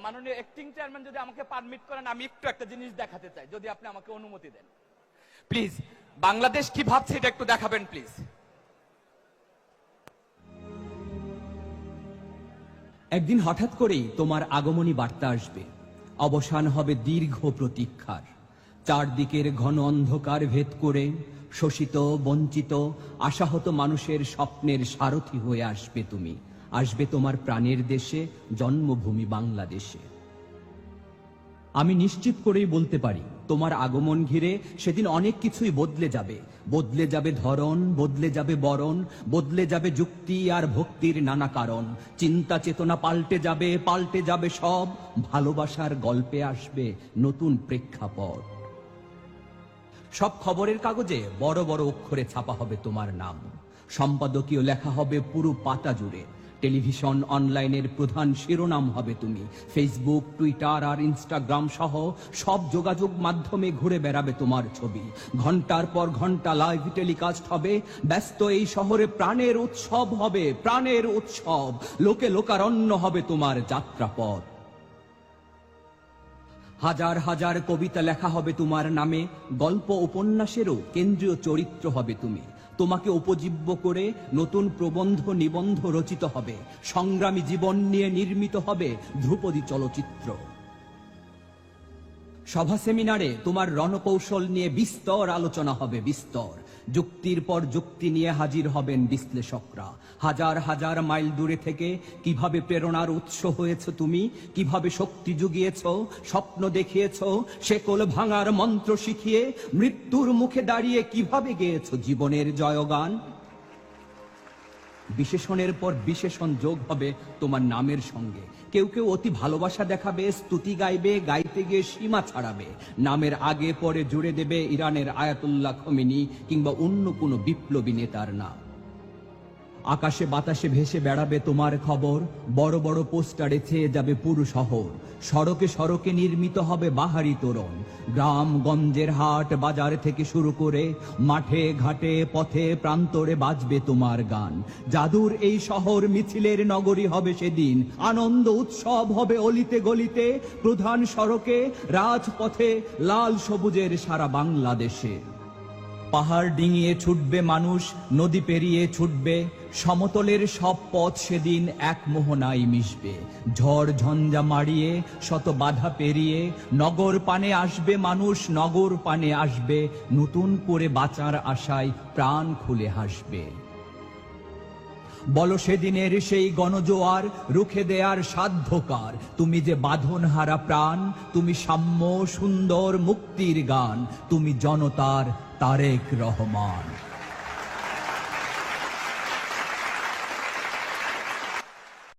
মাননীয় acting chairman যদি আমাকে পারমিট করেন, আমি একটু একটা জিনিস দেখাতে চাই, যদি আপনি আমাকে অনুমতি দেন প্লিজ। বাংলাদেশ কি ভাবছে এটা একটু দেখাবেন প্লিজ। একদিন হঠাৎ করেই তোমার আগমনী বার্তা আসবে, অবসান হবে দীর্ঘ প্রতীক্ষার। চারদিকের ঘন অন্ধকার ভেদ করে শোষিত, বঞ্চিত, আশাহত মানুষের স্বপ্নের সারথি হয়ে আসবে তুমি। আসবে তোমার প্রাণের দেশে, জন্মভূমি বাংলাদেশে। আমি নিশ্চিত করেই বলতে পারি, তোমার আগমন ঘিরে সেদিন অনেক কিছুই বদলে যাবে। বদলে যাবে ধরন, বদলে যাবে বরণ, বদলে যাবে যুক্তি আর ভক্তির নানা কারণ। চিন্তা চেতনা পাল্টে যাবে, পাল্টে যাবে সব। ভালোবাসার গল্পে আসবে নতুন প্রেক্ষাপট। সব খবরের কাগজে বড় বড় অক্ষরে ছাপা হবে তোমার নাম। সম্পাদকীয় লেখা হবে পুরো পাতা জুড়ে। টেলিভিশন, অনলাইনের প্রধান শিরোনাম হবে তুমি। ফেসবুক, টুইটার আর ইনস্টাগ্রাম সহ সব যোগাযোগ মাধ্যমে ঘুরে বেড়াবে তোমার ছবি। ঘন্টার পর ঘন্টা লাইভ টেলিকাস্ট হবে। ব্যস্ত এই শহরে প্রাণের উৎসব হবে, প্রাণের উৎসব। লোকে লোকারণ্য হবে তোমার যাত্রাপথ। হাজার হাজার কবিতা লেখা হবে তোমার নামে। গল্প উপন্যাসেরও কেন্দ্রীয় চরিত্র হবে তুমি। তোমাকে উপজীব্য করে নতুন প্রবন্ধ, নিবন্ধ রচিত হবে। সংগ্রামী জীবন নিয়ে নির্মিত হবে ধ্রুপদী চলচ্চিত্র। সভা সেমিনারে তোমার রণকৌশল নিয়ে বিস্তর আলোচনা হবে, বিস্তর। যুক্তির পর যুক্তি নিয়ে হাজির হবেন বিশ্লেষকরা। হাজার হাজার মাইল দূরে থেকে কিভাবে প্রেরণার উৎস হয়েছ তুমি, কিভাবে শক্তি জুগিয়েছ, স্বপ্ন দেখিয়েছ, শেকল ভাঙার মন্ত্র শিখিয়ে মৃত্যুর মুখে দাঁড়িয়ে কিভাবে গেয়েছ জীবনের জয়গান। বিশেষণের পর বিশেষণ যোগ হবে তোমার নামের সঙ্গে। কেউ কেউ অতি ভালোবাসা দেখাবে, স্তুতি গাইবে, গাইতে গিয়ে সীমা ছাড়াবে। নামের আগে পরে জুড়ে দেবে ইরানের আয়াতুল্লাহ খোমেনি কিংবা অন্য কোনো বিপ্লবী নেতার নাম। আকাশে বাতাসে ভেসে বেড়াবে তোমার খবর। বড় বড় পোস্টারে ছেয়ে যাবে পুরো শহর। সড়কে সড়কে নির্মিত হবে বাহারি তোরণ। গ্রাম গঞ্জের হাট বাজার থেকে শুরু করে মাঠে ঘাটে পথে প্রান্তরে বাজবে তোমার গান। জাদুর এই শহর মিছিলের নগরী হবে সেদিন। আনন্দ উৎসব হবে অলিতে গলিতে, প্রধান সড়কে, রাজপথে, লাল সবুজের সারা বাংলাদেশে। পাহাড় ডিঙিয়ে ছুটবে মানুষ, নদী পেরিয়ে ছুটবে। সমতলের সব পথ সেদিন এক মোহনায় মিশবে। ঝড় ঝঞ্ঝা মাড়িয়ে শত বাধা পেরিয়ে নগর পানে আসবে মানুষ, নগর পানে আসবে। নতুন করে বাঁচার আশায় প্রাণ খুলে হাসবে। বলো সেদিনের সেই গণজোয়ার রুখে দেয়ার সাধ্যকার। তুমি যে বাঁধন হারা প্রাণ, তুমি সাম্য সুন্দর মুক্তির গান, তুমি জনতার তারেক রহমান।